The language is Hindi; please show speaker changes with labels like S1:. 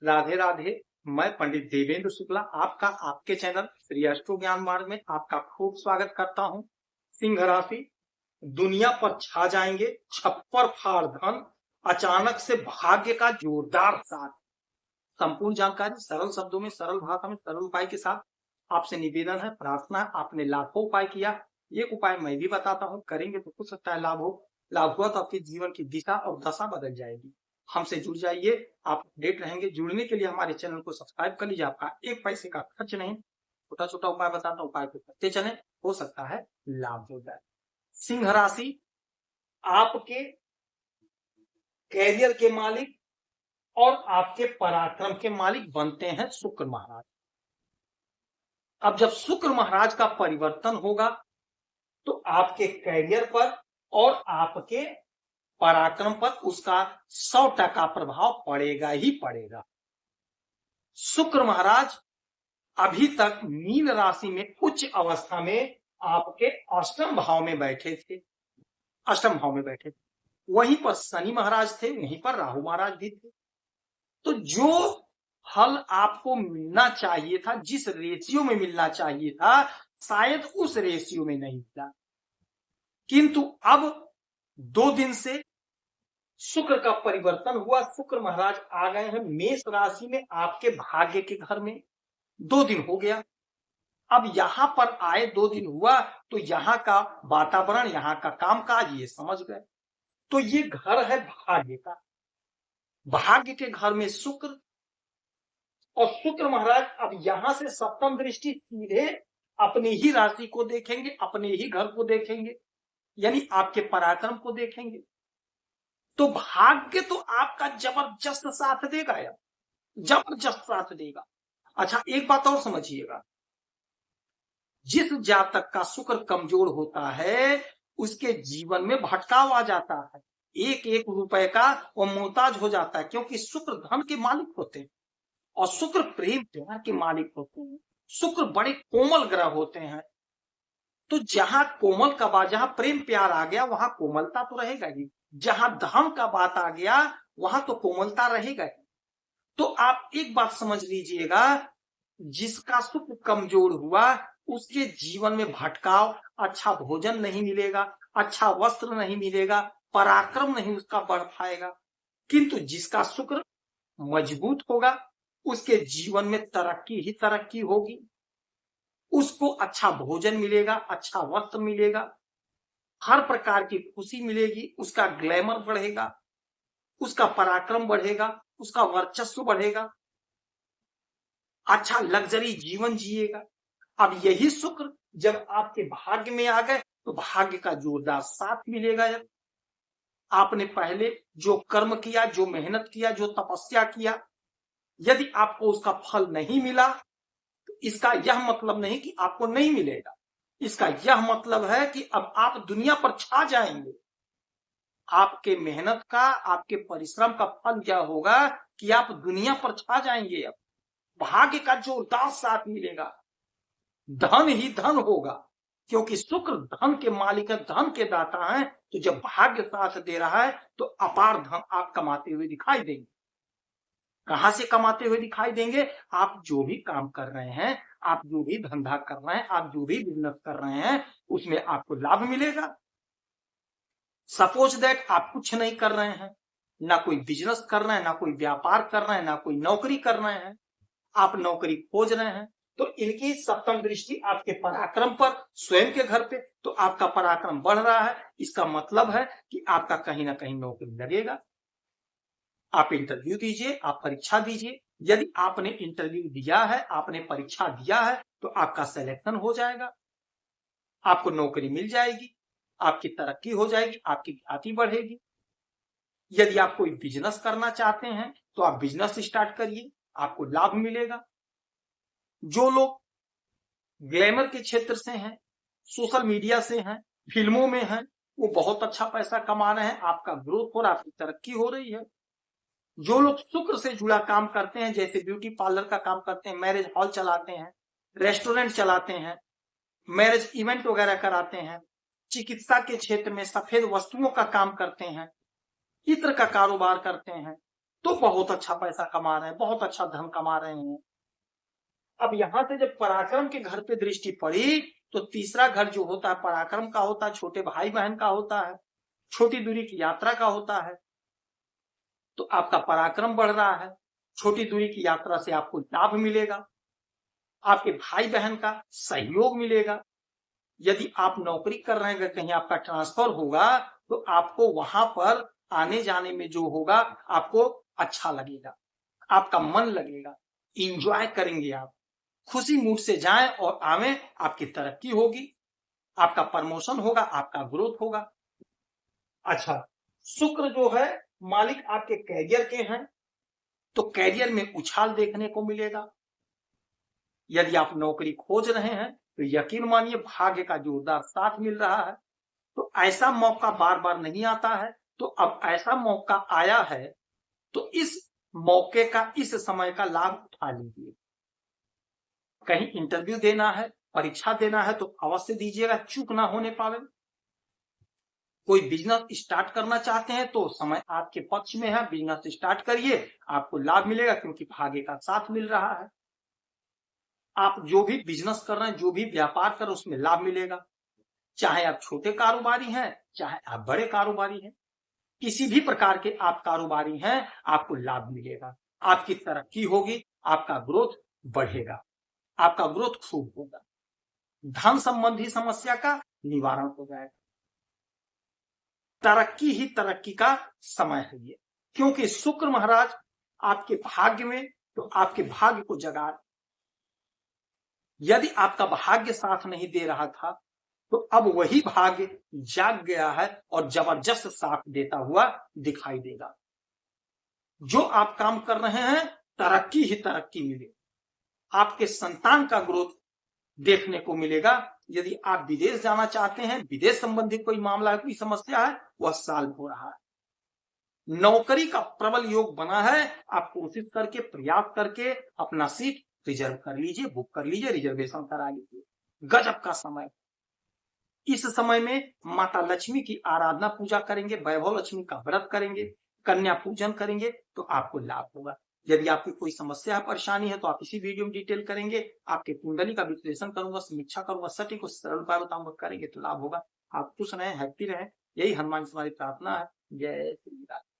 S1: राधे राधे। मैं पंडित देवेंद्र शुक्ला आपका आपके चैनल श्री अष्टो ज्ञान मार्ग में आपका खूब स्वागत करता हूं। सिंह राशि, दुनिया पर छा जाएंगे छप्पर फाड़ धन, अचानक से भाग्य का जोरदार साथ। संपूर्ण जानकारी सरल शब्दों में, सरल भाषा में, सरल उपाय के साथ आपसे निवेदन है, प्रार्थना है। आपने लाखों उपाय किया, एक उपाय मैं भी बताता हूँ, करेंगे तो हो सकता है लाभ हो। लाभ हुआ तो आपके जीवन की दिशा और दशा बदल जाएगी। हमसे जुड़ जाइए, आप अपडेट रहेंगे। जुड़ने के लिए हमारे चैनल को सब्सक्राइब कर लीजिए, आपका एक पैसे का खर्च नहीं। छोटा छोटा उपाय बताता हूँ, उपाय को करते चले, हो सकता है लाभ हो जाए। सिंह राशि, आपके कैरियर के मालिक और आपके पराक्रम के मालिक बनते हैं शुक्र महाराज। अब जब शुक्र महाराज का परिवर्तन होगा तो आपके कैरियर पर और आपके पराक्रम पर उसका 100% प्रभाव पड़ेगा ही पड़ेगा। शुक्र महाराज अभी तक मीन राशि में उच्च अवस्था में आपके अष्टम भाव में बैठे थे, वहीं पर शनि महाराज थे, वहीं पर राहु महाराज भी थे। तो जो फल आपको मिलना चाहिए था, जिस रेशियो में मिलना चाहिए था, शायद उस रेशियो में नहीं मिला। किंतु अब 2 दिन से शुक्र का परिवर्तन हुआ, शुक्र महाराज आ गए हैं मेष राशि में, आपके भाग्य के घर में। 2 दिन हो गया, अब यहां पर आए 2 दिन हुआ तो यहां का वातावरण, यहां का कामकाज ये समझ गए। तो ये घर है भाग्य का, भाग्य के घर में शुक्र, और शुक्र महाराज अब यहां से सप्तम दृष्टि सीधे अपनी ही राशि को देखेंगे, अपने ही घर को देखेंगे, यानी आपके पराक्रम को देखेंगे। तो भाग्य तो आपका जबरदस्त साथ देगा यार, जबरदस्त साथ देगा। अच्छा, एक बात और समझिएगा, जिस जातक का शुक्र कमजोर होता है उसके जीवन में भटकाव आ जाता है, एक एक रुपए का वो मोहताज हो जाता है, क्योंकि शुक्र धन के मालिक होते हैं और शुक्र प्रेम प्यार के मालिक होते हैं। शुक्र बड़े कोमल ग्रह होते हैं। तो जहां कोमल का बात, जहां प्रेम प्यार आ गया वहां कोमलता तो रहेगा ही, जहां धन का बात आ गया वहां तो कोमलता रहेगा ही। तो आप एक बात समझ लीजिएगा, जिसका शुक्र कमजोर हुआ उसके जीवन में भटकाव, अच्छा भोजन नहीं मिलेगा, अच्छा वस्त्र नहीं मिलेगा, पराक्रम नहीं उसका बढ़ पाएगा। किंतु जिसका शुक्र मजबूत होगा उसके जीवन में तरक्की ही तरक्की होगी, उसको अच्छा भोजन मिलेगा, अच्छा वस्त्र मिलेगा, हर प्रकार की खुशी मिलेगी, उसका ग्लैमर बढ़ेगा, उसका पराक्रम बढ़ेगा, उसका वर्चस्व बढ़ेगा, अच्छा लग्जरी जीवन जिएगा। अब यही शुक्र जब आपके भाग्य में आ गए तो भाग्य का जोरदार साथ मिलेगा। जब आपने पहले जो कर्म किया, जो मेहनत किया, जो तपस्या किया, यदि आपको उसका फल नहीं मिला तो इसका यह मतलब नहीं कि आपको नहीं मिलेगा, इसका यह मतलब है कि अब आप दुनिया पर छा जाएंगे। आपके मेहनत का, आपके परिश्रम का फल यह होगा कि आप दुनिया पर छा जाएंगे। अब भाग्य का जोरदार साथ मिलेगा, धन ही धन होगा, क्योंकि शुक्र धन के मालिक है, धन के दाता हैं। तो जब भाग्य साथ दे रहा है तो अपार धन आप कमाते हुए दिखाई देंगे। कहां से कमाते हुए दिखाई देंगे? आप जो भी काम कर रहे हैं, आप जो भी धंधा कर रहे हैं, आप जो भी बिजनेस कर रहे हैं, उसमें आपको लाभ मिलेगा। सपोज दैट आप कुछ नहीं कर रहे हैं, ना कोई बिजनेस कर रहे हैं, ना कोई व्यापार कर रहे हैं, ना कोई नौकरी कर रहे हैं, आप नौकरी खोज रहे हैं, तो इनकी सप्तम दृष्टि आपके पराक्रम पर, स्वयं के घर पे, तो आपका पराक्रम बढ़ रहा है। इसका मतलब है कि आपका कहीं ना कहीं नौकरी लगेगा। आप इंटरव्यू दीजिए, आप परीक्षा दीजिए, यदि आपने इंटरव्यू दिया है, आपने परीक्षा दिया है, तो आपका सिलेक्शन हो जाएगा, आपको नौकरी मिल जाएगी, आपकी तरक्की हो जाएगी, आपकी ख्याति बढ़ेगी। यदि आप कोई बिजनेस करना चाहते हैं तो आप बिजनेस स्टार्ट करिए, आपको लाभ मिलेगा। जो लोग ग्लैमर के क्षेत्र से हैं, सोशल मीडिया से हैं, फिल्मों में हैं, वो बहुत अच्छा पैसा कमा रहे हैं, आपका ग्रोथ हो रहा है, आपकी तरक्की हो रही है। जो लोग शुक्र से जुड़ा काम करते हैं, जैसे ब्यूटी पार्लर का काम करते हैं, मैरिज हॉल चलाते हैं, रेस्टोरेंट चलाते हैं, मैरिज इवेंट वगैरह कराते हैं, चिकित्सा के क्षेत्र में सफेद वस्तुओं का काम करते हैं, इत्र का कारोबार करते हैं, तो बहुत अच्छा पैसा कमा रहे हैं, बहुत अच्छा धन कमा रहे हैं। अब यहां से जब पराक्रम के घर पे दृष्टि पड़ी तो तीसरा घर जो होता है पराक्रम का होता है, छोटे भाई बहन का होता है, छोटी दूरी की यात्रा का होता है। तो आपका पराक्रम बढ़ रहा है, छोटी दूरी की यात्रा से आपको लाभ मिलेगा, आपके भाई बहन का सहयोग मिलेगा। यदि आप नौकरी कर रहे हैं, अगर कहीं आपका ट्रांसफर होगा तो आपको वहां पर आने जाने में जो होगा आपको अच्छा लगेगा, आपका मन लगेगा, इंजॉय करेंगे, आप खुशी मूड से जाएं और आवे, आपकी तरक्की होगी, आपका प्रमोशन होगा, आपका ग्रोथ होगा। अच्छा, शुक्र जो है मालिक आपके कैरियर के हैं, तो कैरियर में उछाल देखने को मिलेगा। यदि आप नौकरी खोज रहे हैं तो यकीन मानिए भाग्य का जोरदार साथ मिल रहा है। तो ऐसा मौका बार बार नहीं आता है, तो अब ऐसा मौका आया है, तो इस मौके का, इस समय का लाभ उठा लीजिए। कहीं इंटरव्यू देना है, परीक्षा देना है तो अवश्य दीजिएगा, चूक ना होने पावे। कोई बिजनेस स्टार्ट करना चाहते हैं तो समय आपके पक्ष में है, बिजनेस स्टार्ट करिए, आपको लाभ मिलेगा क्योंकि भाग्य का साथ मिल रहा है। आप जो भी बिजनेस कर रहे हैं, जो भी व्यापार कर रहे हैं, उसमें लाभ मिलेगा। चाहे आप छोटे कारोबारी हैं, चाहे आप बड़े कारोबारी हैं, किसी भी प्रकार के आप कारोबारी हैं, आपको लाभ मिलेगा, आपकी तरक्की होगी, आपका ग्रोथ बढ़ेगा, आपका ग्रोथ खूब होगा, धन संबंधी समस्या का निवारण हो जाएगा। तरक्की ही तरक्की का समय है ये, क्योंकि शुक्र महाराज आपके भाग्य में, तो आपके भाग्य को जगा। यदि आपका भाग्य साथ नहीं दे रहा था तो अब वही भाग्य जाग गया है और जबरदस्त साथ देता हुआ दिखाई देगा। जो आप काम कर रहे हैं तरक्की ही तरक्की मिले, आपके संतान का ग्रोथ देखने को मिलेगा। यदि आप विदेश जाना चाहते हैं, विदेश संबंधी कोई मामला है, कोई समस्या है, वह सॉल्व हो रहा है। नौकरी का प्रबल योग बना है, आप कोशिश करके, प्रयास करके अपना सीट रिजर्व कर लीजिए, बुक कर लीजिए, रिजर्वेशन करा लीजिए। गजब का समय। इस समय में माता लक्ष्मी की आराधना पूजा करेंगे, वैभव लक्ष्मी का व्रत करेंगे, कन्या पूजन करेंगे तो आपको लाभ होगा। यदि आपकी कोई समस्या परेशानी है तो आप इसी वीडियो में डिटेल करेंगे, आपके कुंडली का विश्लेषण करूंगा, समीक्षा करूंगा, सटीक और सरल उपाय बताऊंगा, करेंगे तो लाभ होगा। आप खुश रहें, हैप्पी रहें, यही हनुमान से हमारी प्रार्थना है। जय श्री राम।